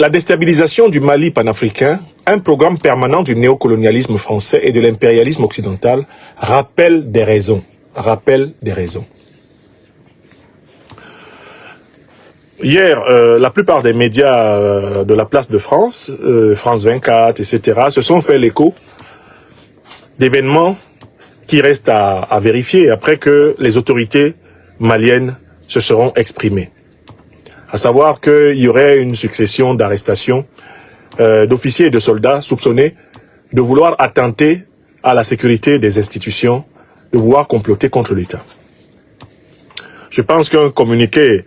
la déstabilisation du Mali panafricain, un programme permanent du néocolonialisme français et de l'impérialisme occidental, rappelle des raisons. Hier, la plupart des médias de la place de France, France 24, etc., se sont fait l'écho d'événements qui restent à vérifier après que les autorités maliennes se seront exprimées. À savoir qu'il y aurait une succession d'arrestations d'officiers et de soldats soupçonnés de vouloir attenter à la sécurité des institutions, de vouloir comploter contre l'État. Je pense qu'un communiqué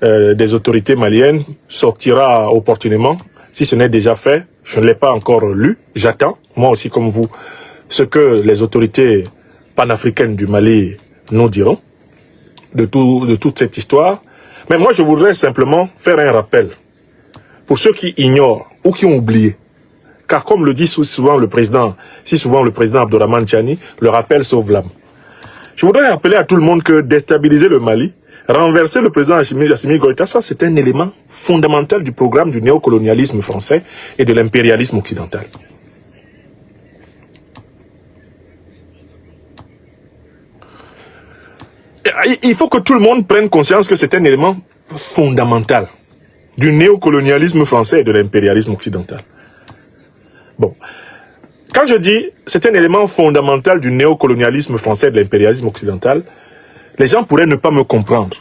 des autorités maliennes sortira opportunément, si ce n'est déjà fait. Je ne l'ai pas encore lu, j'attends, moi aussi comme vous, ce que les autorités panafricaines du Mali nous diront de toute cette histoire. Mais moi, je voudrais simplement faire un rappel pour ceux qui ignorent ou qui ont oublié. Car comme le dit souvent le président Abdourahmane Tchani, le rappel sauve l'âme. Je voudrais rappeler à tout le monde que déstabiliser le Mali, renverser le président Assimi Goïta, ça c'est un élément fondamental du programme du néocolonialisme français et de l'impérialisme occidental. Il faut que tout le monde prenne conscience que c'est un élément fondamental du néocolonialisme français et de l'impérialisme occidental. Bon, quand je dis c'est un élément fondamental du néocolonialisme français et de l'impérialisme occidental, les gens pourraient ne pas me comprendre.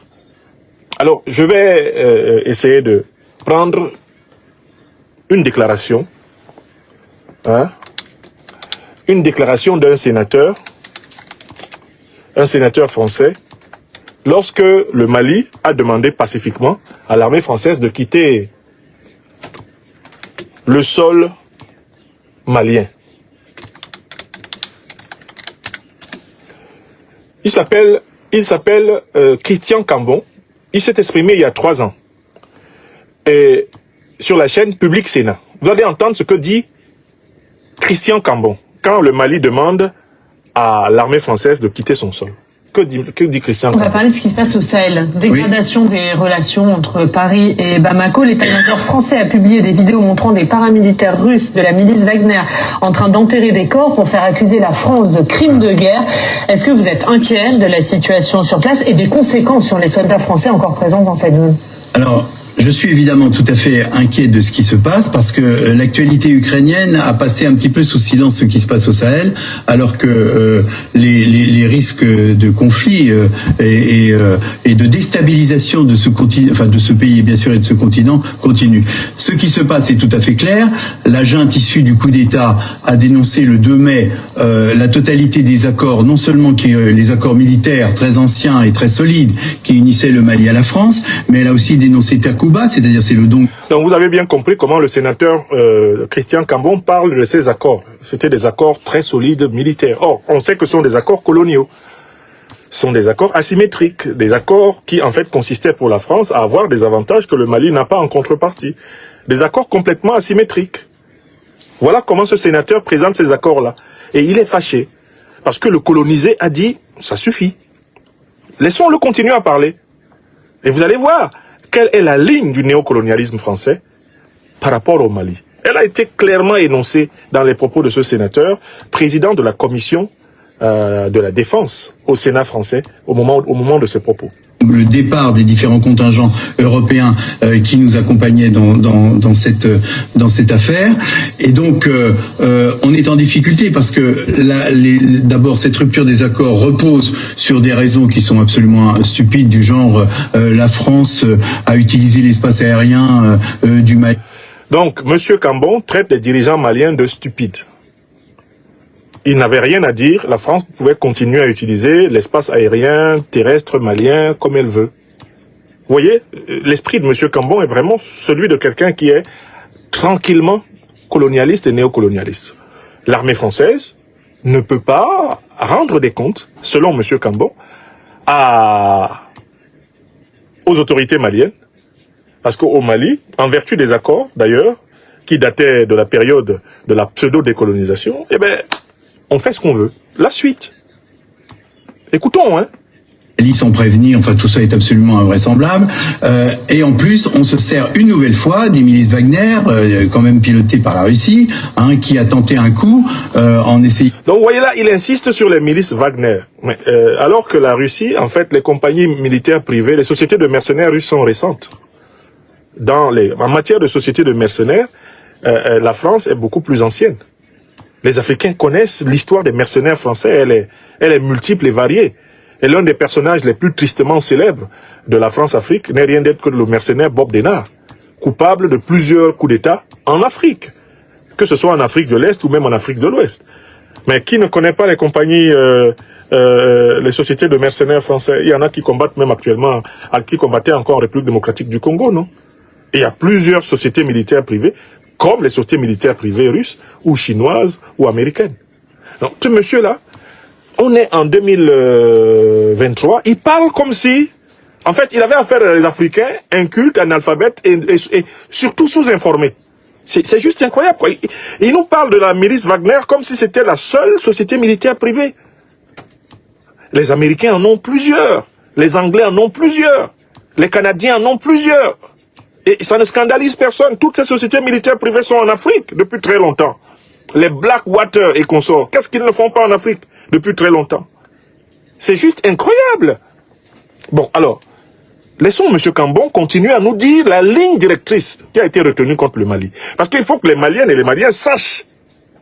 Alors, je vais essayer de prendre une déclaration d'un sénateur, français, lorsque le Mali a demandé pacifiquement à l'armée française de quitter le sol malien. Il s'appelle Christian Cambon. Il s'est exprimé il y a 3 ans. Et sur la chaîne Public Sénat. Vous allez entendre ce que dit Christian Cambon quand le Mali demande à l'armée française de quitter son sol. Que dit Christian Cambon? On va parler de ce qui se passe au Sahel. Dégradation des relations entre Paris et Bamako. L'état-major français a publié des vidéos montrant des paramilitaires russes de la milice Wagner en train d'enterrer des corps pour faire accuser la France de crimes de guerre. Est-ce que vous êtes inquiet de la situation sur place et des conséquences sur les soldats français encore présents dans cette zone? Alors, je suis évidemment tout à fait inquiet de ce qui se passe parce que l'actualité ukrainienne a passé un petit peu sous silence ce qui se passe au Sahel, alors que les risques de conflit et de déstabilisation de ce continent, enfin de ce pays bien sûr et de ce continent continuent. Ce qui se passe est tout à fait clair. La junte issue du coup d'État a dénoncé le 2 mai la totalité des accords, non seulement les accords militaires très anciens et très solides qui unissaient le Mali à la France, mais elle a aussi dénoncé Takuba, c'est-à-dire c'est le don. Donc vous avez bien compris comment le sénateur Christian Cambon parle de ces accords. C'était des accords très solides militaires. Or, on sait que ce sont des accords coloniaux. Ce sont des accords asymétriques, des accords qui en fait consistaient pour la France à avoir des avantages que le Mali n'a pas en contrepartie. Des accords complètement asymétriques. Voilà comment ce sénateur présente ces accords-là. Et il est fâché parce que le colonisé a dit « ça suffit ». Laissons-le continuer à parler. Et vous allez voir quelle est la ligne du néocolonialisme français par rapport au Mali. Elle a été clairement énoncée dans les propos de ce sénateur, président de la commission de la défense au Sénat français au moment de ses propos. Le départ des différents contingents européens qui nous accompagnaient dans cette affaire, et donc on est en difficulté parce que d'abord cette rupture des accords repose sur des raisons qui sont absolument stupides, du genre la France a utilisé l'espace aérien du Mali. Donc M. Cambon traite les dirigeants maliens de stupides. Il n'avait rien à dire, la France pouvait continuer à utiliser l'espace aérien, terrestre, malien, comme elle veut. Vous voyez, l'esprit de M. Cambon est vraiment celui de quelqu'un qui est tranquillement colonialiste et néocolonialiste. L'armée française ne peut pas rendre des comptes, selon M. Cambon, aux autorités maliennes, parce qu'au Mali, en vertu des accords, d'ailleurs, qui dataient de la période de la pseudo-décolonisation, eh ben, on fait ce qu'on veut. La suite. Écoutons, hein. Sans prévenir, enfin tout ça est absolument invraisemblable. Et en plus, on se sert une nouvelle fois des milices Wagner, quand même pilotées par la Russie, qui a tenté un coup en essayant... Donc vous voyez là, il insiste sur les milices Wagner. Mais, alors que la Russie, en fait, les compagnies militaires privées, les sociétés de mercenaires russes sont récentes. En matière de sociétés de mercenaires, la France est beaucoup plus ancienne. Les Africains connaissent l'histoire des mercenaires français, elle est multiple et variée. Et l'un des personnages les plus tristement célèbres de la France-Afrique n'est rien d'autre que le mercenaire Bob Denard, coupable de plusieurs coups d'État en Afrique, que ce soit en Afrique de l'Est ou même en Afrique de l'Ouest. Mais qui ne connaît pas les compagnies, les sociétés de mercenaires français? Il y en a qui combattent même actuellement, qui combattaient encore en République démocratique du Congo, non? Et il y a plusieurs sociétés militaires privées, comme les sociétés militaires privées russes, ou chinoises, ou américaines. Donc, ce monsieur-là, on est en 2023, il parle comme si, en fait, il avait affaire à des Africains incultes, analphabètes et surtout sous-informés. C'est juste incroyable, quoi. Il nous parle de la milice Wagner comme si c'était la seule société militaire privée. Les Américains en ont plusieurs, les Anglais en ont plusieurs, les Canadiens en ont plusieurs. Et ça ne scandalise personne. Toutes ces sociétés militaires privées sont en Afrique depuis très longtemps. Les Blackwater et consorts, qu'est-ce qu'ils ne font pas en Afrique depuis très longtemps? C'est juste incroyable. Bon, alors, laissons M. Cambon continuer à nous dire la ligne directrice qui a été retenue contre le Mali. Parce qu'il faut que les Maliennes et les Maliens sachent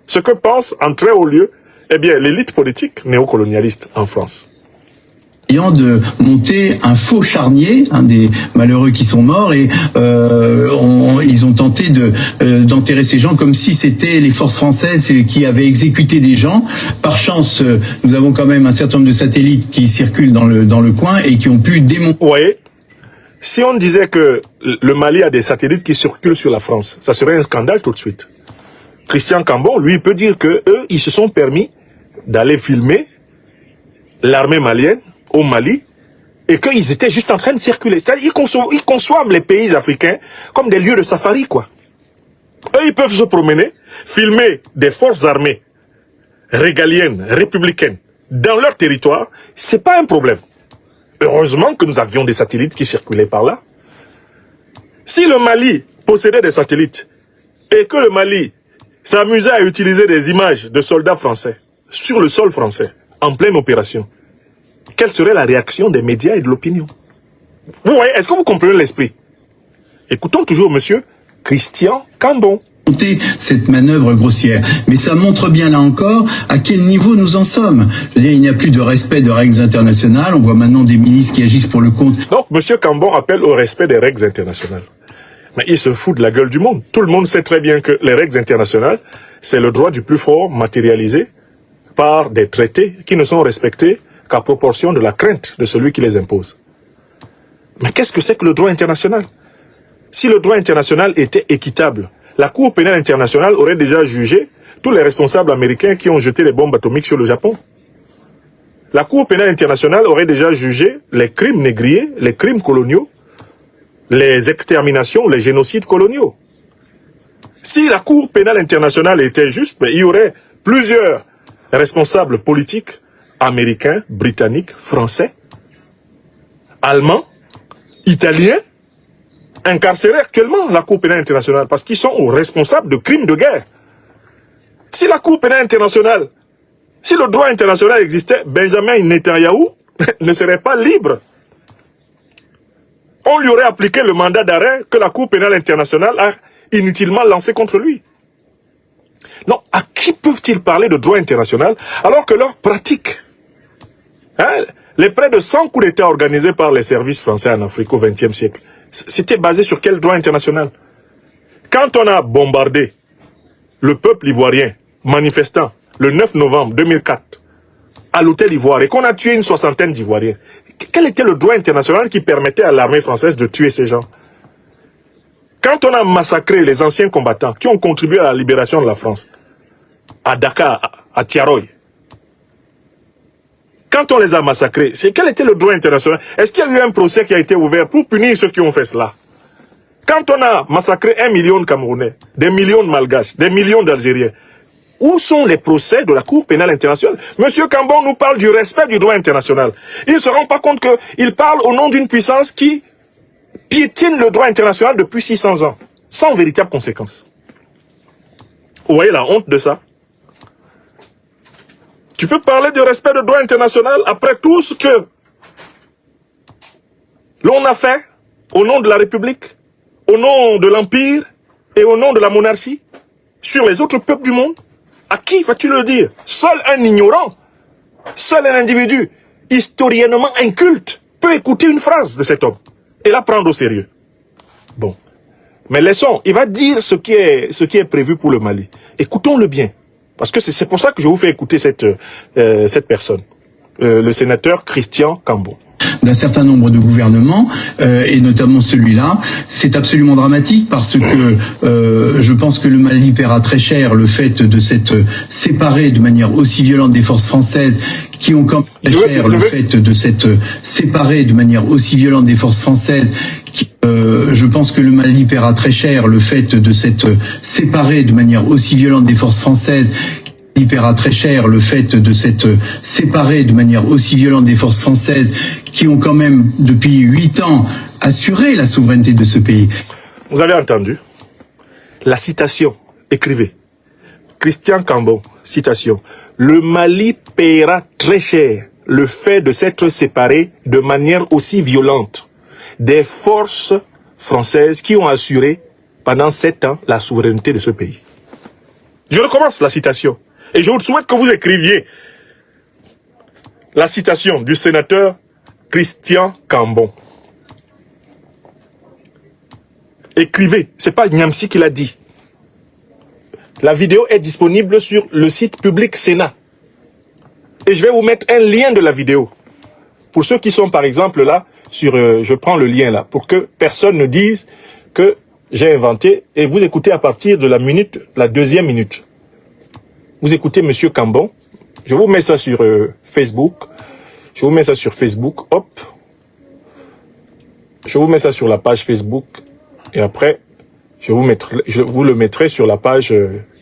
ce que pense en très haut lieu, eh bien, l'élite politique néocolonialiste en France. De monter un faux charnier, des malheureux qui sont morts, et ils ont tenté d'enterrer ces gens comme si c'était les forces françaises qui avaient exécuté des gens. Par chance, nous avons quand même un certain nombre de satellites qui circulent dans le coin et qui ont pu démontrer. Oui. Si on disait que le Mali a des satellites qui circulent sur la France, ça serait un scandale tout de suite. Christian Cambon, lui, peut dire que eux, ils se sont permis d'aller filmer l'armée malienne au Mali, et qu'ils étaient juste en train de circuler. C'est-à-dire ils conçoivent les pays africains comme des lieux de safari, quoi. Eux, ils peuvent se promener, filmer des forces armées régaliennes, républicaines, dans leur territoire, c'est pas un problème. Heureusement que nous avions des satellites qui circulaient par là. Si le Mali possédait des satellites, et que le Mali s'amusait à utiliser des images de soldats français sur le sol français, en pleine opération, quelle serait la réaction des médias et de l'opinion? Vous voyez, est-ce que vous comprenez l'esprit? Écoutons toujours monsieur Christian Cambon. Cette manœuvre grossière. Mais ça montre bien là encore à quel niveau nous en sommes. Je veux dire, il n'y a plus de respect de règles internationales. On voit maintenant des milices qui agissent pour le compte. Donc, monsieur Cambon appelle au respect des règles internationales. Mais il se fout de la gueule du monde. Tout le monde sait très bien que les règles internationales, c'est le droit du plus fort matérialisé par des traités qui ne sont respectés qu'à proportion de la crainte de celui qui les impose. Mais qu'est-ce que c'est que le droit international? Si le droit international était équitable, la Cour pénale internationale aurait déjà jugé tous les responsables américains qui ont jeté les bombes atomiques sur le Japon. La Cour pénale internationale aurait déjà jugé les crimes négriers, les crimes coloniaux, les exterminations, les génocides coloniaux. Si la Cour pénale internationale était juste, il y aurait plusieurs responsables politiques américains, britanniques, français, allemands, italiens, incarcérés actuellement à la Cour pénale internationale parce qu'ils sont responsables de crimes de guerre. Si la Cour pénale internationale, si le droit international existait, Benjamin Netanyahou ne serait pas libre. On lui aurait appliqué le mandat d'arrêt que la Cour pénale internationale a inutilement lancé contre lui. Non, à qui peuvent-ils parler de droit international alors que leur pratique, les près de 100 coups d'État organisés par les services français en Afrique au XXe siècle, c'était basé sur quel droit international? Quand on a bombardé le peuple ivoirien manifestant le 9 novembre 2004 à l'hôtel Ivoire et qu'on a tué une soixantaine d'Ivoiriens, quel était le droit international qui permettait à l'armée française de tuer ces gens? Quand on a massacré les anciens combattants qui ont contribué à la libération de la France, à Dakar, à Tiaroy, quand on les a massacrés, quel était le droit international? Est-ce qu'il y a eu un procès qui a été ouvert pour punir ceux qui ont fait cela? Quand on a massacré 1 million de Camerounais, des millions de Malgaches, des millions d'Algériens, Où sont les procès de la Cour pénale internationale? Monsieur Cambon nous parle du respect du droit international. Il ne se rend pas compte qu'il parle au nom d'une puissance qui piétine le droit international depuis 600 ans, sans véritable conséquence. Vous voyez la honte de ça? Tu peux parler du respect du droit international après tout ce que l'on a fait au nom de la République, au nom de l'Empire et au nom de la monarchie sur les autres peuples du monde? À qui vas-tu le dire? Seul un ignorant, seul un individu historiennement inculte peut écouter une phrase de cet homme et la prendre au sérieux. Bon. Mais laissons, il va dire ce qui est prévu pour le Mali. Écoutons-le bien. Parce que c'est pour ça que je vous fais écouter cette personne. Le sénateur Christian Cambon. D'un certain nombre de gouvernements, et notamment celui-là, c'est absolument dramatique parce que je pense que le Mali paiera très cher le fait de s'être séparé de manière aussi violente des forces françaises qui ont quand même très cher le fait de s'être séparé de manière aussi violente des forces françaises. Je pense que le Mali paiera très cher le fait de s'être séparé de manière aussi violente des forces françaises. Il paiera très cher le fait de s'être séparé de manière aussi violente des forces françaises qui ont quand même depuis 8 ans assuré la souveraineté de ce pays. Vous avez entendu la citation, écrivez. Christian Cambon, citation. Le Mali paiera très cher le fait de s'être séparé de manière aussi violente des forces françaises qui ont assuré pendant 7 ans la souveraineté de ce pays. Je recommence la citation. Et je vous souhaite que vous écriviez la citation du sénateur Christian Cambon. Écrivez, c'est pas Niamsi qui l'a dit. La vidéo est disponible sur le site public Sénat. Et je vais vous mettre un lien de la vidéo. Pour ceux qui sont par exemple là, je prends le lien là, pour que personne ne dise que j'ai inventé. Et vous écoutez à partir de la 2e minute. Vous écoutez Monsieur Cambon. Je vous mets ça sur Facebook. Je vous mets ça sur Facebook. Hop. Je vous mets ça sur la page Facebook. Et après, je vous le mettrai sur la page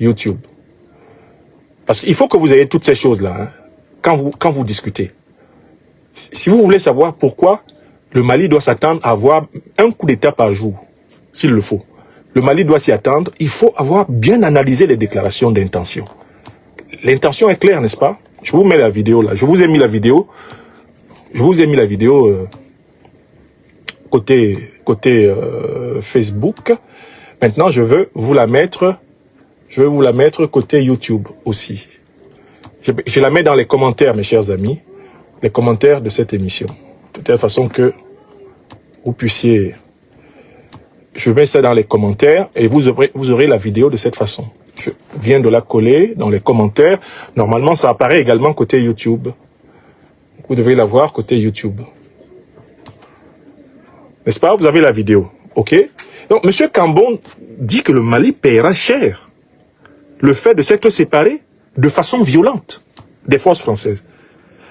YouTube. Parce qu'il faut que vous ayez toutes ces choses-là quand vous discutez. Si vous voulez savoir pourquoi le Mali doit s'attendre à avoir un coup d'État par jour, s'il le faut. Le Mali doit s'y attendre. Il faut avoir bien analysé les déclarations d'intention. L'intention est claire, n'est-ce pas? Je vous mets la vidéo là. Je vous ai mis la vidéo. Côté Facebook. Maintenant, je veux vous la mettre côté YouTube aussi. Je la mets dans les commentaires, mes chers amis. Les commentaires de cette émission. De telle façon que vous puissiez... Je mets ça dans les commentaires et vous aurez la vidéo de cette façon. Je viens de la coller dans les commentaires. Normalement, ça apparaît également côté YouTube. Vous devez la voir côté YouTube. N'est-ce pas? Vous avez la vidéo. OK? Donc, M. Cambon dit que le Mali paiera cher le fait de s'être séparé de façon violente des forces françaises.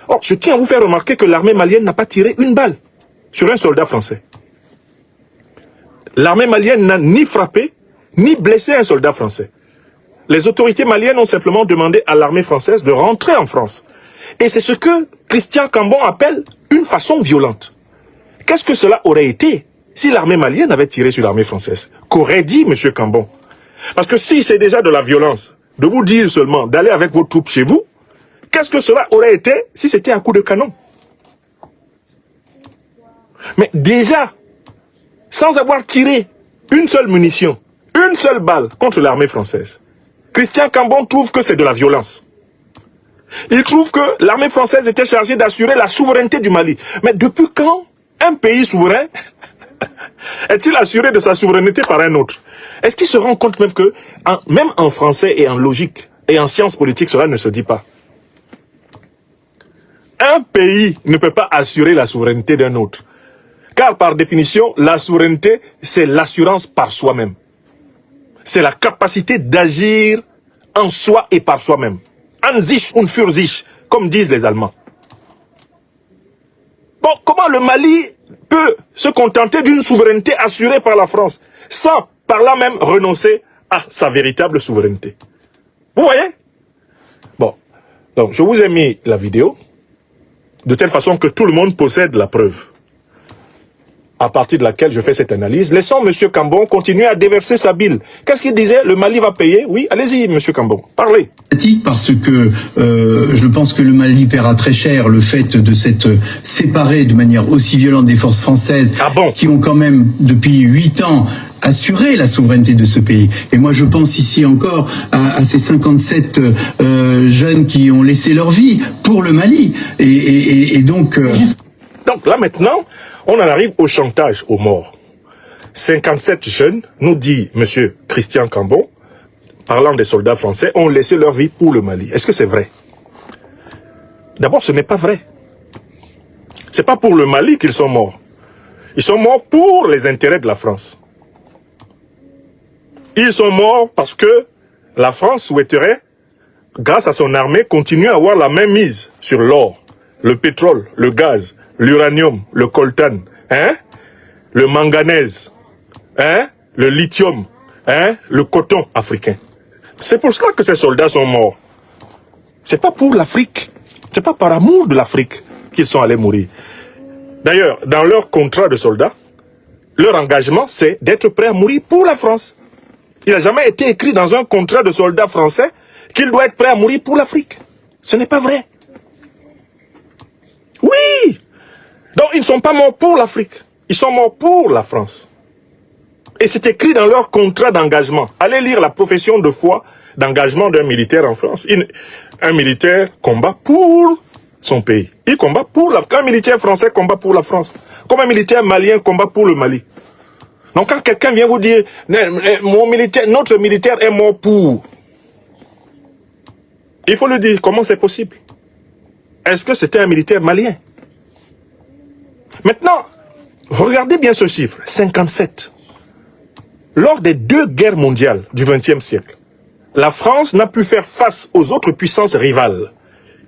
Or, je tiens à vous faire remarquer que l'armée malienne n'a pas tiré une balle sur un soldat français. L'armée malienne n'a ni frappé, ni blessé un soldat français. Les autorités maliennes ont simplement demandé à l'armée française de rentrer en France. Et c'est ce que Christian Cambon appelle une façon violente. Qu'est-ce que cela aurait été si l'armée malienne avait tiré sur l'armée française? Qu'aurait dit M. Cambon? Parce que si c'est déjà de la violence, de vous dire seulement d'aller avec vos troupes chez vous, qu'est-ce que cela aurait été si c'était à coup de canon? Mais déjà, sans avoir tiré une seule munition, une seule balle contre l'armée française, Christian Cambon trouve que c'est de la violence. Il trouve que l'armée française était chargée d'assurer la souveraineté du Mali. Mais depuis quand un pays souverain est-il assuré de sa souveraineté par un autre? Est-ce qu'il se rend compte même que, même en français et en logique et en sciences politiques, cela ne se dit pas? Un pays ne peut pas assurer la souveraineté d'un autre. Car par définition, la souveraineté, c'est l'assurance par soi-même. C'est la capacité d'agir en soi et par soi-même. An sich und für sich, comme disent les Allemands. Bon, comment le Mali peut se contenter d'une souveraineté assurée par la France, sans par là même renoncer à sa véritable souveraineté? Vous voyez? Donc, je vous ai mis la vidéo, de telle façon que tout le monde possède la preuve, à partir de laquelle je fais cette analyse. Laissons M. Cambon continuer à déverser sa bile. Qu'est-ce qu'il disait? Le Mali va payer? Oui, allez-y, M. Cambon, parlez. Parce que je pense que le Mali paiera très cher le fait de s'être séparé de manière aussi violente des forces françaises, qui ont quand même, depuis 8 ans, assuré la souveraineté de ce pays. Et moi, je pense ici encore à ces 57 jeunes qui ont laissé leur vie pour le Mali. Et donc... Donc là, maintenant, on en arrive au chantage aux morts. 57 jeunes, nous dit M. Christian Cambon, parlant des soldats français, ont laissé leur vie pour le Mali. Est-ce que c'est vrai? D'abord, ce n'est pas vrai. C'est pas pour le Mali qu'ils sont morts. Ils sont morts pour les intérêts de la France. Ils sont morts parce que la France souhaiterait, grâce à son armée, continuer à avoir la même mise sur l'or, le pétrole, le gaz, l'uranium, le coltan, le manganèse, le lithium, le coton africain. C'est pour cela que ces soldats sont morts. C'est pas pour l'Afrique. C'est pas par amour de l'Afrique qu'ils sont allés mourir. D'ailleurs, dans leur contrat de soldats, leur engagement, c'est d'être prêt à mourir pour la France. Il n'a jamais été écrit dans un contrat de soldat français qu'il doit être prêt à mourir pour l'Afrique. Ce n'est pas vrai. Oui! Donc, ils ne sont pas morts pour l'Afrique. Ils sont morts pour la France. Et c'est écrit dans leur contrat d'engagement. Allez lire la profession de foi d'engagement d'un militaire en France. Un militaire combat pour son pays. Il combat pour un militaire français combat pour la France. Comme un militaire malien combat pour le Mali. Donc, quand quelqu'un vient vous dire, notre militaire est mort pour... Il faut le dire, comment c'est possible? Est-ce que c'était un militaire malien? Maintenant, regardez bien ce chiffre, 57. Lors des 2 guerres mondiales du XXe siècle, la France n'a pu faire face aux autres puissances rivales,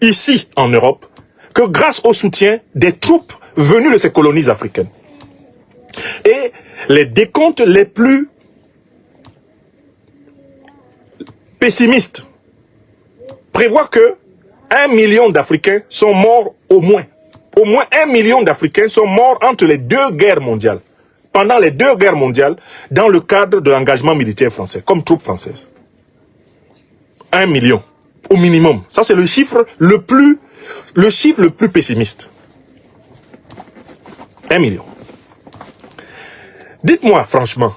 ici en Europe, que grâce au soutien des troupes venues de ces colonies africaines. Et les décomptes les plus pessimistes prévoient que 1 million d'Africains sont morts au moins. Au moins 1 million d'Africains sont morts entre les 2 guerres mondiales. Pendant les 2 guerres mondiales, dans le cadre de l'engagement militaire français, comme troupes françaises. 1 million, au minimum. Ça, c'est le chiffre le plus pessimiste. 1 million. Dites-moi franchement,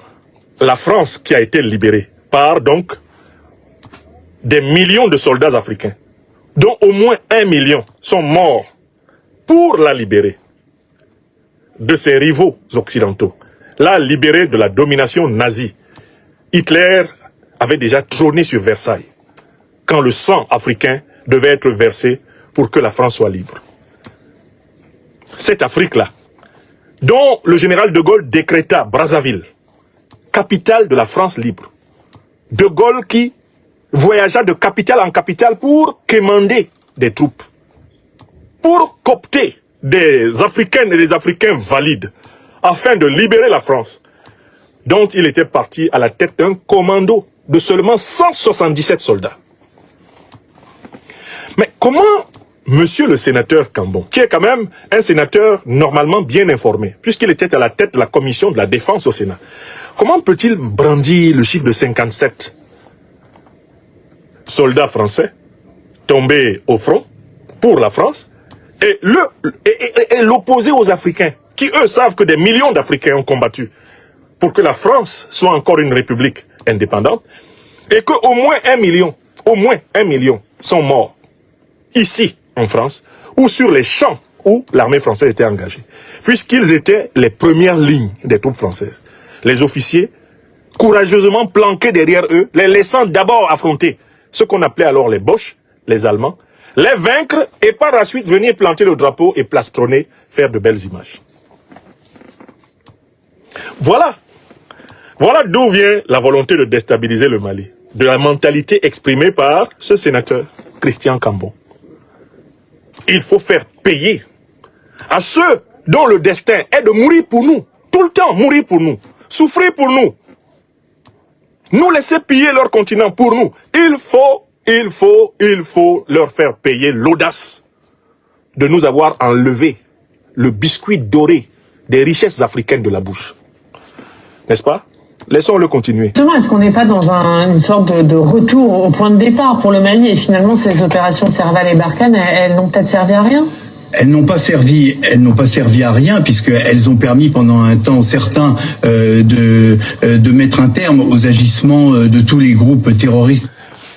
la France qui a été libérée par donc des millions de soldats africains, dont au moins 1 million sont morts pour la libérer de ses rivaux occidentaux, la libérer de la domination nazie. Hitler avait déjà trôné sur Versailles, quand le sang africain devait être versé pour que la France soit libre. Cette Afrique-là, dont le général de Gaulle décréta Brazzaville, capitale de la France libre. De Gaulle qui voyagea de capitale en capitale pour quémander des troupes, pour coopter des Africaines et des Africains valides, afin de libérer la France, dont il était parti à la tête d'un commando de seulement 177 soldats. Mais comment Monsieur le sénateur Cambon, qui est quand même un sénateur normalement bien informé, puisqu'il était à la tête de la commission de la défense au Sénat, comment peut-il brandir le chiffre de 57 soldats français tombés au front pour la France et l'opposer aux Africains, qui eux savent que des millions d'Africains ont combattu pour que la France soit encore une république indépendante, et qu'au moins 1 million sont morts ici en France, ou sur les champs où l'armée française était engagée, puisqu'ils étaient les premières lignes des troupes françaises. Les officiers, courageusement planqués derrière eux, les laissant d'abord affronter ce qu'on appelait alors les Boches, les Allemands, les vaincre et par la suite venir planter le drapeau et plastronner, faire de belles images. Voilà d'où vient la volonté de déstabiliser le Mali, de la mentalité exprimée par ce sénateur, Christian Cambon. Il faut faire payer à ceux dont le destin est de mourir pour nous, tout le temps mourir pour nous, souffrir pour nous, nous laisser piller leur continent pour nous. Il faut il faut leur faire payer l'audace de nous avoir enlevé le biscuit doré des richesses africaines de la bouche. N'est-ce pas? Laissons-le continuer. Justement, est-ce qu'on n'est pas dans une sorte de retour au point de départ pour le Mali et finalement ces opérations Serval et Barkhane, elles n'ont peut-être servi à rien? Elles n'ont pas servi à rien puisqu'elles ont permis pendant un temps certain de mettre un terme aux agissements de tous les groupes terroristes.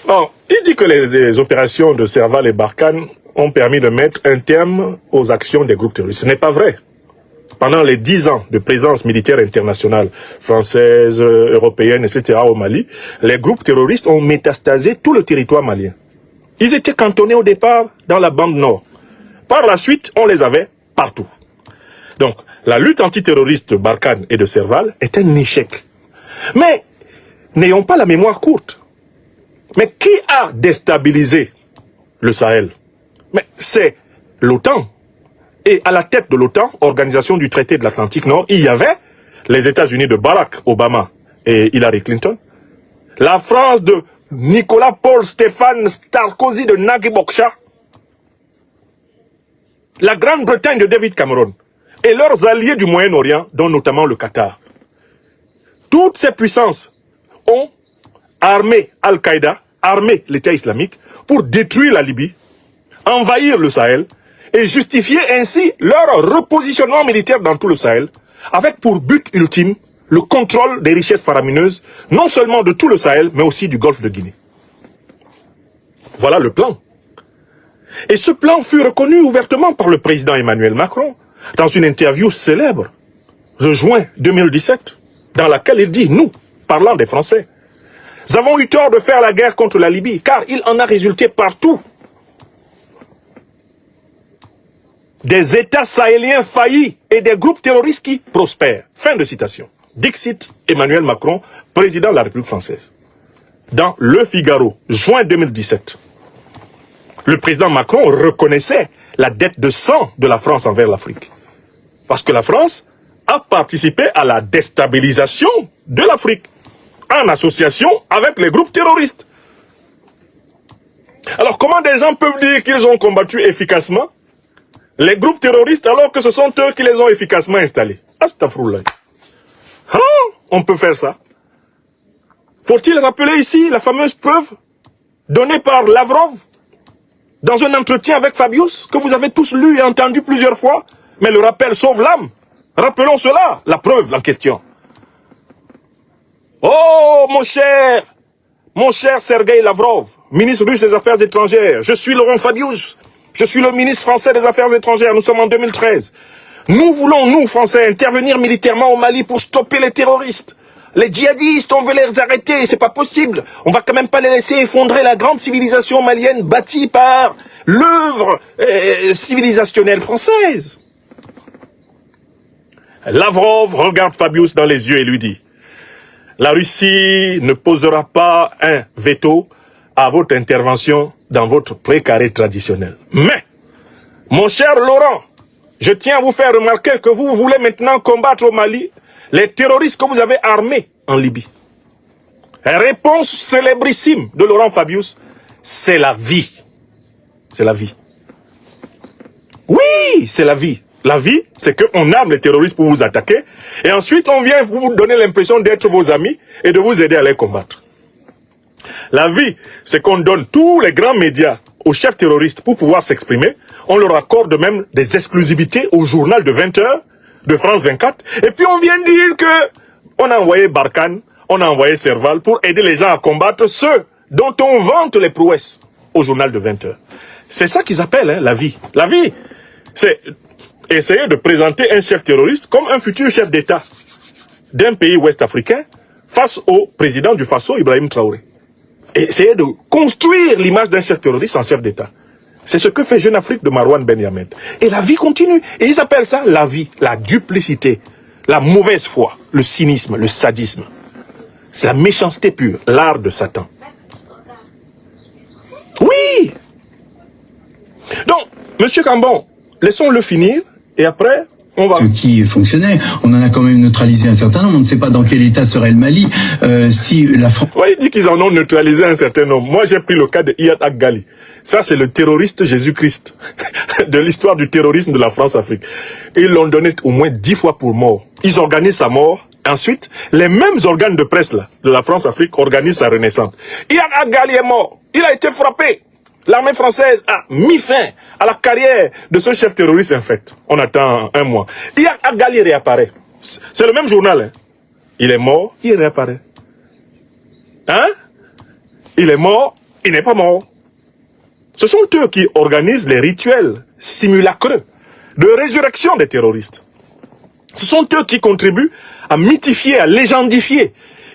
Non, il dit que les opérations de Serval et Barkhane ont permis de mettre un terme aux actions des groupes terroristes. Ce n'est pas vrai. Pendant les 10 ans de présence militaire internationale, française, européenne, etc. au Mali, les groupes terroristes ont métastasé tout le territoire malien. Ils étaient cantonnés au départ dans la bande nord. Par la suite, on les avait partout. Donc, la lutte antiterroriste de Barkhane et de Serval est un échec. Mais, n'ayons pas la mémoire courte. Mais qui a déstabilisé le Sahel? Mais c'est l'OTAN. Et à la tête de l'OTAN, organisation du traité de l'Atlantique Nord, il y avait les États-Unis de Barack Obama et Hillary Clinton, la France de Nicolas Paul Stéphane Sarkozy de Nagui Boksha, la Grande-Bretagne de David Cameron et leurs alliés du Moyen-Orient, dont notamment le Qatar. Toutes ces puissances ont armé Al-Qaïda, armé l'État islamique pour détruire la Libye, envahir le Sahel et justifier ainsi leur repositionnement militaire dans tout le Sahel, avec pour but ultime le contrôle des richesses faramineuses, non seulement de tout le Sahel, mais aussi du golfe de Guinée. Voilà le plan. Et ce plan fut reconnu ouvertement par le président Emmanuel Macron dans une interview célèbre de juin 2017, dans laquelle il dit, nous, parlant des Français, nous avons eu tort de faire la guerre contre la Libye, car il en a résulté partout des États sahéliens faillis et des groupes terroristes qui prospèrent. Fin de citation. Dixit Emmanuel Macron, président de la République française. Dans Le Figaro, juin 2017. Le président Macron reconnaissait la dette de sang de la France envers l'Afrique. Parce que la France a participé à la déstabilisation de l'Afrique, en association avec les groupes terroristes. Alors comment des gens peuvent dire qu'ils ont combattu efficacement les groupes terroristes alors que ce sont eux qui les ont efficacement installés? Astaghfirullah. Hein? On peut faire ça. Faut-il rappeler ici la fameuse preuve donnée par Lavrov dans un entretien avec Fabius, que vous avez tous lu et entendu plusieurs fois, mais le rappel sauve l'âme. Rappelons cela, la preuve en question. Oh, mon cher Sergueï Lavrov, ministre russe des Affaires étrangères, je suis Laurent Fabius, je suis le ministre français des Affaires étrangères, nous sommes en 2013. Nous voulons, nous, Français, intervenir militairement au Mali pour stopper les terroristes. Les djihadistes, on veut les arrêter, c'est pas possible. On va quand même pas les laisser effondrer la grande civilisation malienne bâtie par l'œuvre civilisationnelle française. Lavrov regarde Fabius dans les yeux et lui dit: la Russie ne posera pas un veto à votre intervention dans votre précaré traditionnel. Mais, mon cher Laurent, je tiens à vous faire remarquer que vous voulez maintenant combattre au Mali les terroristes que vous avez armés en Libye. Réponse célébrissime de Laurent Fabius: c'est la vie. C'est la vie. Oui, c'est la vie. La vie, c'est qu'on arme les terroristes pour vous attaquer, et ensuite on vient vous donner l'impression d'être vos amis et de vous aider à les combattre. La vie, c'est qu'on donne tous les grands médias aux chefs terroristes pour pouvoir s'exprimer. On leur accorde même des exclusivités au journal de 20 h de France 24. Et puis on vient dire que on a envoyé Barkhane, on a envoyé Serval pour aider les gens à combattre ceux dont on vante les prouesses au journal de 20 h. C'est ça qu'ils appellent la vie. La vie, c'est essayer de présenter un chef terroriste comme un futur chef d'État d'un pays ouest-africain face au président du Faso, Ibrahim Traoré. Et essayer de construire l'image d'un chef terroriste en chef d'État. C'est ce que fait Jeune Afrique de Marouane Ben Yamed. Et la vie continue. Et ils appellent ça la vie, la duplicité, la mauvaise foi, le cynisme, le sadisme. C'est la méchanceté pure, l'art de Satan. Oui! Donc, Monsieur Cambon, laissons-le finir et après, ce qui fonctionnait. On en a quand même neutralisé un certain nombre. On ne sait pas dans quel état serait le Mali si la France... Ouais, il dit qu'ils en ont neutralisé un certain nombre. Moi, j'ai pris le cas de Iyad Ag-Ghali. Ça, c'est le terroriste Jésus-Christ de l'histoire du terrorisme de la France-Afrique. Ils l'ont donné au moins 10 fois pour mort. Ils organisent sa mort. Ensuite, les mêmes organes de presse là, de la France-Afrique organisent sa renaissance. Iyad Ag-Ghali est mort. Il a été frappé. L'armée française a mis fin à la carrière de ce chef terroriste infect. On attend un mois. Iyad Ag-Ghali réapparaît. C'est le même journal. Hein. Il est mort, il réapparaît. Hein? Il est mort, il n'est pas mort. Ce sont eux qui organisent les rituels simulacreux de résurrection des terroristes. Ce sont eux qui contribuent à mythifier, à légendifier.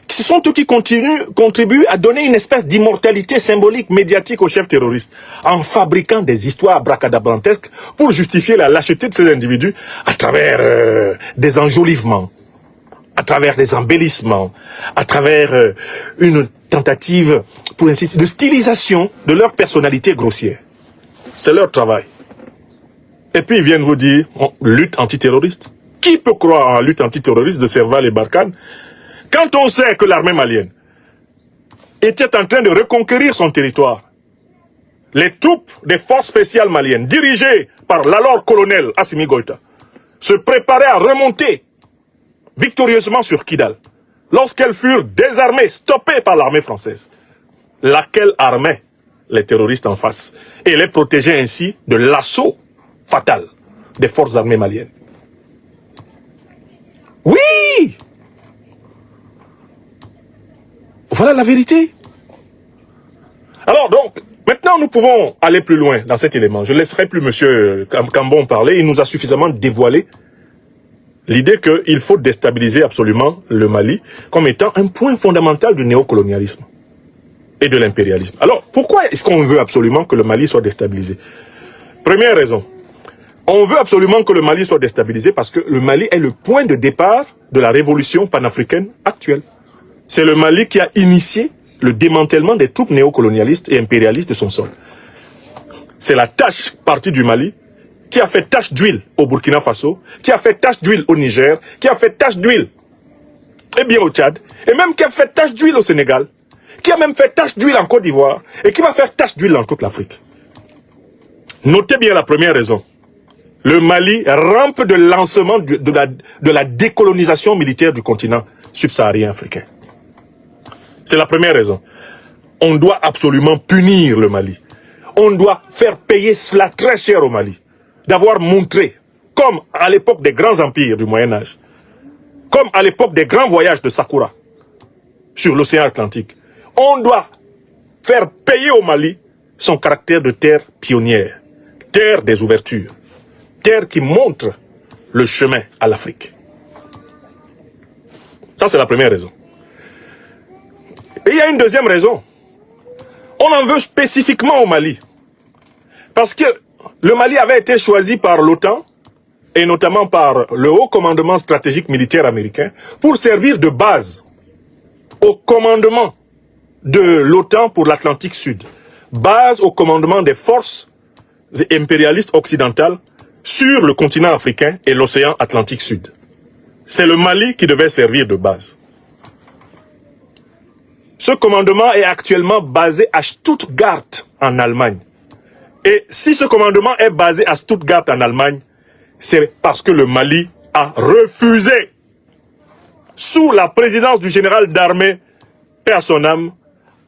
Ce sont eux qui contribuent à donner une espèce d'immortalité symbolique, médiatique aux chefs terroristes, en fabriquant des histoires abracadabrantesques pour justifier la lâcheté de ces individus à travers des enjolivements, à travers des embellissements, à travers une tentative, pour ainsi dire, de stylisation de leur personnalité grossière. C'est leur travail. Et puis ils viennent vous dire, lutte antiterroriste. Qui peut croire en lutte antiterroriste de Serval et Barkhane quand on sait que l'armée malienne était en train de reconquérir son territoire? Les troupes des forces spéciales maliennes, dirigées par l'alors colonel Assimi Goïta, se préparaient à remonter victorieusement sur Kidal, lorsqu'elles furent désarmées, stoppées par l'armée française, laquelle armait les terroristes en face et les protégeait ainsi de l'assaut fatal des forces armées maliennes. Oui! Voilà la vérité. Alors donc, maintenant nous pouvons aller plus loin dans cet élément. Je ne laisserai plus M. Cambon parler. Il nous a suffisamment dévoilé l'idée qu'il faut déstabiliser absolument le Mali comme étant un point fondamental du néocolonialisme et de l'impérialisme. Alors, pourquoi est-ce qu'on veut absolument que le Mali soit déstabilisé? Première raison. On veut absolument que le Mali soit déstabilisé parce que le Mali est le point de départ de la révolution panafricaine actuelle. C'est le Mali qui a initié le démantèlement des troupes néocolonialistes et impérialistes de son sol. C'est la tâche partie du Mali qui a fait tache d'huile au Burkina Faso, qui a fait tache d'huile au Niger, qui a fait tache d'huile et bien au Tchad, et même qui a fait tache d'huile au Sénégal, qui a même fait tache d'huile en Côte d'Ivoire, et qui va faire tache d'huile dans toute l'Afrique. Notez bien la première raison. Le Mali rampe de lancement de la décolonisation militaire du continent subsaharien africain. C'est la première raison. On doit absolument punir le Mali. On doit faire payer cela très cher au Mali. D'avoir montré, comme à l'époque des grands empires du Moyen-Âge, comme à l'époque des grands voyages de Sakura sur l'océan Atlantique, on doit faire payer au Mali son caractère de terre pionnière, terre des ouvertures, terre qui montre le chemin à l'Afrique. Ça, c'est la première raison. Et il y a une deuxième raison. On en veut spécifiquement au Mali. Parce que le Mali avait été choisi par l'OTAN, et notamment par le Haut Commandement Stratégique Militaire américain, pour servir de base au commandement de l'OTAN pour l'Atlantique Sud. Base au commandement des forces impérialistes occidentales sur le continent africain et l'océan Atlantique Sud. C'est le Mali qui devait servir de base. Ce commandement est actuellement basé à Stuttgart, en Allemagne. Et si ce commandement est basé à Stuttgart, en Allemagne, c'est parce que le Mali a refusé, sous la présidence du général d'armée, paix à son âme,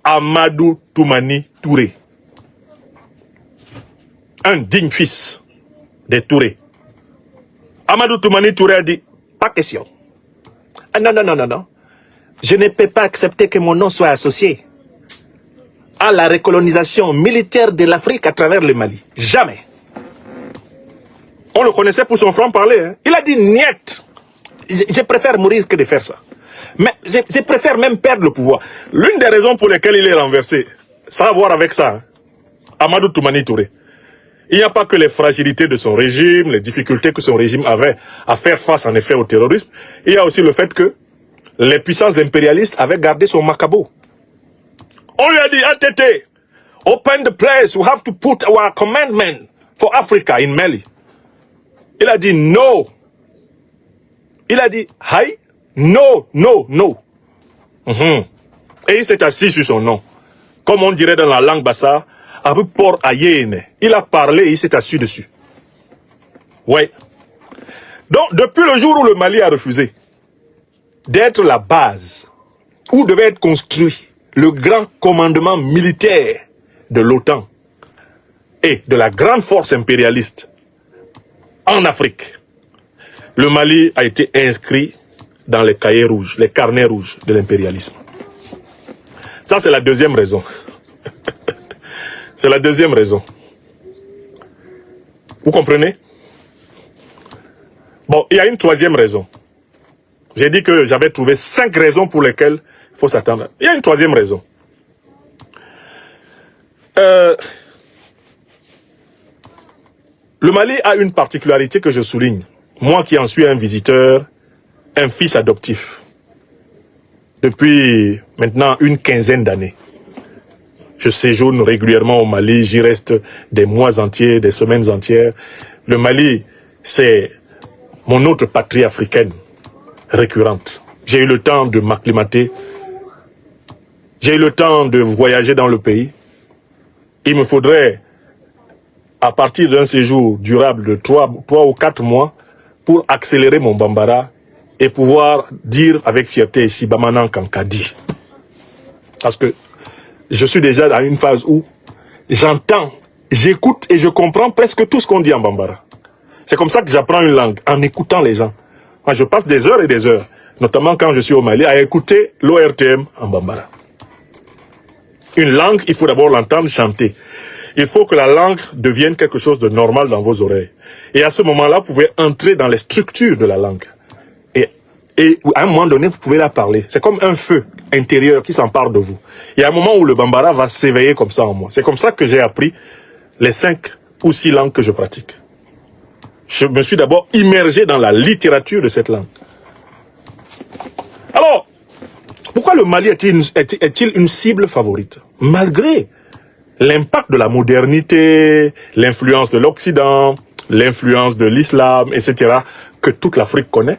Amadou Toumani Touré. Un digne fils des Touré. Amadou Toumani Touré a dit, pas question. Ah non, non, non, non, non. Je ne peux pas accepter que mon nom soit associé à la recolonisation militaire de l'Afrique à travers le Mali. Jamais. On le connaissait pour son franc-parler. Hein. Il a dit niet. Je préfère mourir que de faire ça. Mais je préfère même perdre le pouvoir. L'une des raisons pour lesquelles il est renversé, ça a à voir avec ça. Hein. Amadou Toumani Touré. Il n'y a pas que les fragilités de son régime, les difficultés que son régime avait à faire face en effet au terrorisme. Il y a aussi le fait que les puissances impérialistes avaient gardé son macabo. On lui a dit, ATT, open the place, we have to put our commandment for Africa in Mali. Il a dit, no, Il a dit, Haï, no, no, no. Et il s'est assis sur son nom. Comme on dirait dans la langue bassa, avec port ayene. Il a parlé et il s'est assis dessus. Ouais. Donc, depuis le jour où le Mali a refusé d'être la base, où devait être construit le grand commandement militaire de l'OTAN et de la grande force impérialiste en Afrique, le Mali a été inscrit dans les cahiers rouges, les carnets rouges de l'impérialisme. Ça, c'est la deuxième raison. C'est la deuxième raison. Vous comprenez? Bon, il y a une troisième raison. J'ai dit que j'avais trouvé 5 raisons pour lesquelles il faut s'attendre. Il y a une troisième raison. Le Mali a une particularité que je souligne. Moi qui en suis un visiteur, un fils adoptif. Depuis maintenant une quinzaine d'années. Je séjourne régulièrement au Mali, j'y reste des mois entiers, des semaines entières. Le Mali, c'est mon autre patrie africaine récurrente. J'ai eu le temps de m'acclimater. J'ai eu le temps de voyager dans le pays. Il me faudrait, à partir d'un séjour durable de 3 ou 4 mois, pour accélérer mon bambara et pouvoir dire avec fierté ici, Bamanan Kankadi. Parce que je suis déjà dans une phase où j'entends, j'écoute et je comprends presque tout ce qu'on dit en bambara. C'est comme ça que j'apprends une langue, en écoutant les gens. Moi, je passe des heures et des heures, notamment quand je suis au Mali, à écouter l'ORTM en bambara. Une langue, il faut d'abord l'entendre chanter. Il faut que la langue devienne quelque chose de normal dans vos oreilles. Et à ce moment-là, vous pouvez entrer dans les structures de la langue. Et à un moment donné, vous pouvez la parler. C'est comme un feu intérieur qui s'empare de vous. Il y a un moment où le bambara va s'éveiller comme ça en moi. C'est comme ça que j'ai appris les 5 ou 6 langues que je pratique. Je me suis d'abord immergé dans la littérature de cette langue. Alors, pourquoi le Mali est-il une cible favorite? Malgré l'impact de la modernité, l'influence de l'Occident, l'influence de l'islam, etc., que toute l'Afrique connaît,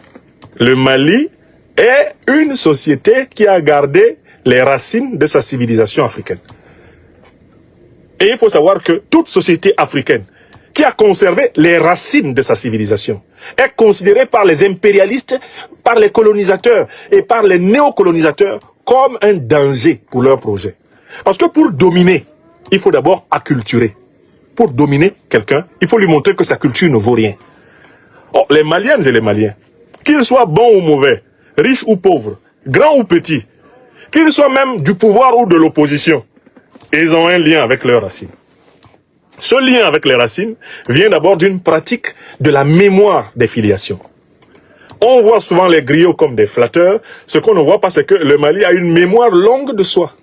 le Mali est une société qui a gardé les racines de sa civilisation africaine. Et il faut savoir que toute société africaine qui a conservé les racines de sa civilisation est considérée par les impérialistes, par les colonisateurs et par les néocolonisateurs comme un danger pour leur projet. Parce que pour dominer, il faut d'abord acculturer. Pour dominer quelqu'un, il faut lui montrer que sa culture ne vaut rien. Or, les Maliennes et les Maliens, qu'ils soient bons ou mauvais, riches ou pauvres, grands ou petits, qu'ils soient même du pouvoir ou de l'opposition, ils ont un lien avec leurs racines. Ce lien avec les racines vient d'abord d'une pratique de la mémoire des filiations. On voit souvent les griots comme des flatteurs. Ce qu'on ne voit pas, c'est que le Mali a une mémoire longue de soi.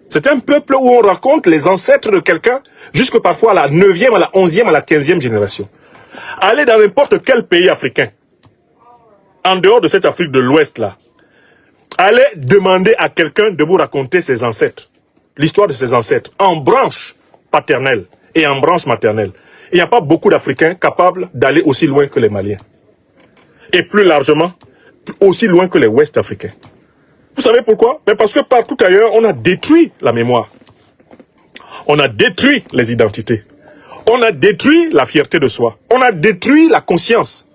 C'est un peuple où on raconte les ancêtres de quelqu'un, jusque parfois à la 9e, à la 11e, à la 15e génération. Allez dans n'importe quel pays africain, en dehors de cette Afrique de l'Ouest là, allez demander à quelqu'un de vous raconter ses ancêtres, l'histoire de ses ancêtres, en branche paternelle et en branche maternelle. Il n'y a pas beaucoup d'Africains capables d'aller aussi loin que les Maliens. Et plus largement, aussi loin que les Ouest-Africains. Vous savez pourquoi? Mais parce que partout ailleurs, on a détruit la mémoire. On a détruit les identités. On a détruit la fierté de soi. On a détruit la conscience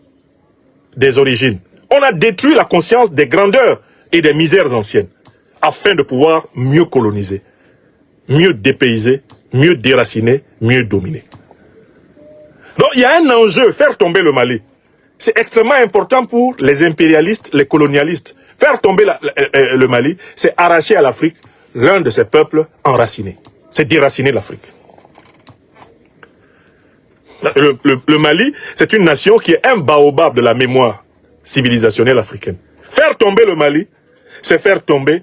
des origines. On a détruit la conscience des grandeurs et des misères anciennes, afin de pouvoir mieux coloniser, mieux dépayser, mieux déraciner, mieux dominer. Donc il y a un enjeu, faire tomber le Mali. C'est extrêmement important pour les impérialistes, les colonialistes. Faire tomber le Mali, c'est arracher à l'Afrique l'un de ses peuples enracinés. C'est déraciner l'Afrique. Le Mali, c'est une nation qui est un baobab de la mémoire civilisationnelle africaine. Faire tomber le Mali, c'est faire tomber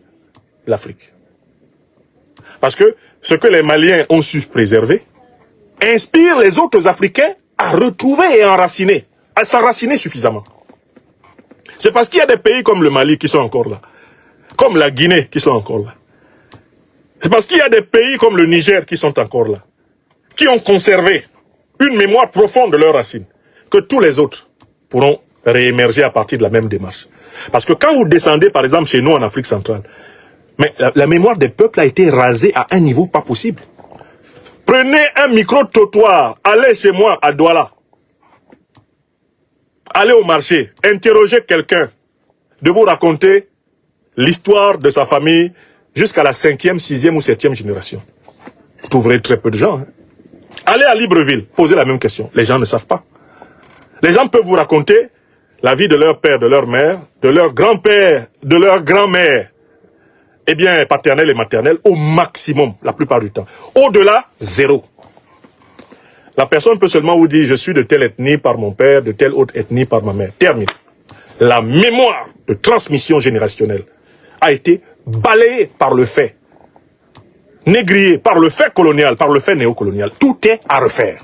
l'Afrique. Parce que ce que les Maliens ont su préserver inspire les autres Africains à retrouver et enraciner, à s'enraciner suffisamment. C'est parce qu'il y a des pays comme le Mali qui sont encore là, comme la Guinée qui sont encore là. C'est parce qu'il y a des pays comme le Niger qui sont encore là, qui ont conservé une mémoire profonde de leurs racines, que tous les autres pourront réémerger à partir de la même démarche. Parce que quand vous descendez, par exemple, chez nous en Afrique centrale, mais la mémoire des peuples a été rasée à un niveau pas possible. Prenez un micro-trottoir, allez chez moi à Douala. Allez au marché, interrogez quelqu'un de vous raconter l'histoire de sa famille jusqu'à la 5e, 6e ou 7e génération. Vous trouverez très peu de gens. Hein. Allez à Libreville, posez la même question. Les gens ne savent pas. Les gens peuvent vous raconter la vie de leur père, de leur mère, de leur grand-père, de leur grand-mère. Eh bien, paternelle et maternelle, au maximum, la plupart du temps. Au-delà, zéro. La personne peut seulement vous dire, je suis de telle ethnie par mon père, de telle autre ethnie par ma mère. Terminé. La mémoire de transmission générationnelle a été balayée par le fait, négriée par le fait colonial, par le fait néocolonial. Tout est à refaire.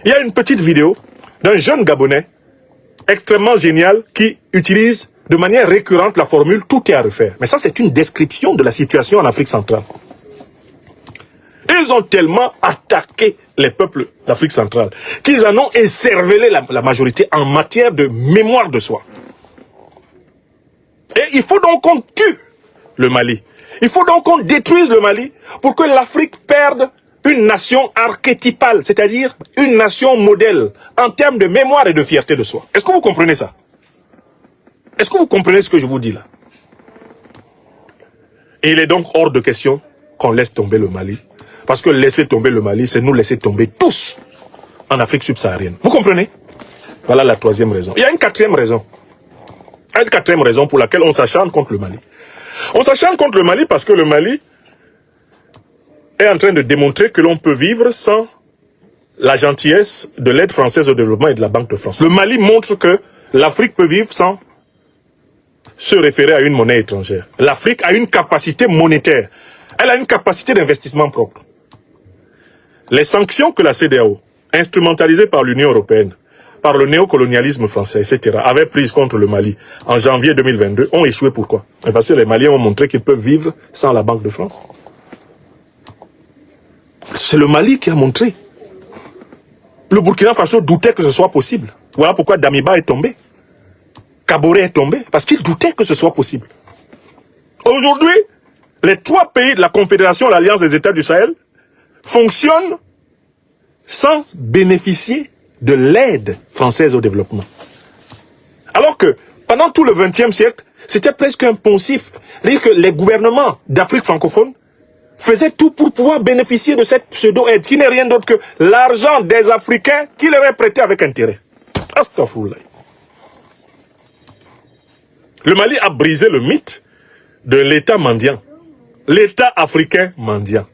Il y a une petite vidéo d'un jeune Gabonais extrêmement génial qui utilise de manière récurrente la formule « tout est à refaire ». Mais ça, c'est une description de la situation en Afrique centrale. Ils ont tellement attaqué les peuples d'Afrique centrale qu'ils en ont écervelé la majorité en matière de mémoire de soi. Et il faut donc qu'on tue le Mali. Il faut donc qu'on détruise le Mali pour que l'Afrique perde une nation archétypale, c'est-à-dire une nation modèle en termes de mémoire et de fierté de soi. Est-ce que vous comprenez ça? Est-ce que vous comprenez ce que je vous dis là? Et il est donc hors de question qu'on laisse tomber le Mali. Parce que laisser tomber le Mali, c'est nous laisser tomber tous en Afrique subsaharienne. Vous comprenez? Voilà la troisième raison. Il y a une quatrième raison. Une quatrième raison pour laquelle on s'acharne contre le Mali. On s'acharne contre le Mali parce que le Mali est en train de démontrer que l'on peut vivre sans la gentillesse de l'aide française au développement et de la Banque de France. Le Mali montre que l'Afrique peut vivre sans se référer à une monnaie étrangère. L'Afrique a une capacité monétaire. Elle a une capacité d'investissement propre. Les sanctions que la CEDEAO, instrumentalisées par l'Union européenne, par le néocolonialisme français, etc., avaient prises contre le Mali en janvier 2022, ont échoué. Pourquoi? Parce que les Maliens ont montré qu'ils peuvent vivre sans la Banque de France. C'est le Mali qui a montré. Le Burkina Faso doutait que ce soit possible. Voilà pourquoi Damiba est tombé. Kaboré est tombé, parce qu'il doutait que ce soit possible. Aujourd'hui, les trois pays de la Confédération, l'Alliance des États du Sahel, fonctionnent sans bénéficier de l'aide française au développement. Alors que, pendant tout le XXe siècle, c'était presque un poncif. C'est-à-dire que les gouvernements d'Afrique francophone faisaient tout pour pouvoir bénéficier de cette pseudo-aide, qui n'est rien d'autre que l'argent des Africains qui leur est prêté avec intérêt. Astaghfirullah. Le Mali a brisé le mythe de l'État mendiant. L'État africain mendiant.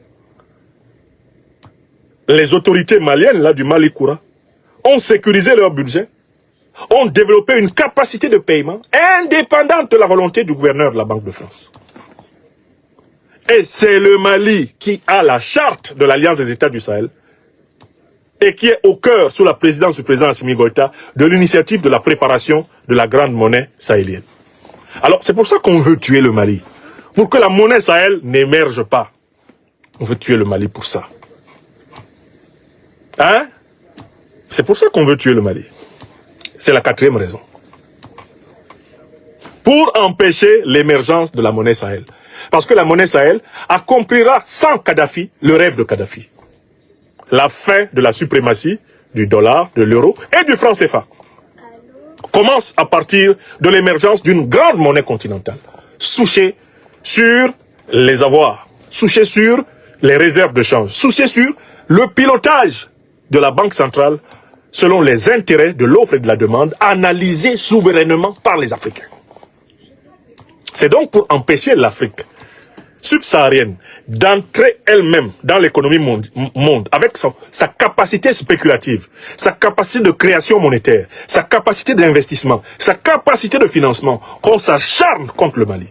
Les autorités maliennes là, du Mali Koura ont sécurisé leur budget, ont développé une capacité de paiement indépendante de la volonté du gouverneur de la Banque de France. Et c'est le Mali qui a la charte de l'Alliance des États du Sahel et qui est au cœur, sous la présidence du président Assimi Goïta, de l'initiative de la préparation de la grande monnaie sahélienne. Alors, c'est pour ça qu'on veut tuer le Mali. Pour que la monnaie Sahel n'émerge pas. On veut tuer le Mali pour ça. Hein? C'est pour ça qu'on veut tuer le Mali. C'est la quatrième raison. Pour empêcher l'émergence de la monnaie Sahel. Parce que la monnaie Sahel accomplira sans Kadhafi le rêve de Kadhafi. La fin de la suprématie du dollar, de l'euro et du franc CFA. Commence à partir de l'émergence d'une grande monnaie continentale, souchée sur les avoirs, souchée sur les réserves de change, souchée sur le pilotage de la Banque centrale selon les intérêts de l'offre et de la demande, analysés souverainement par les Africains. C'est donc pour empêcher l'Afrique subsaharienne d'entrer elle-même dans l'économie monde avec sa capacité spéculative, sa capacité de création monétaire, sa capacité d'investissement, sa capacité de financement, qu'on s'acharne contre le Mali.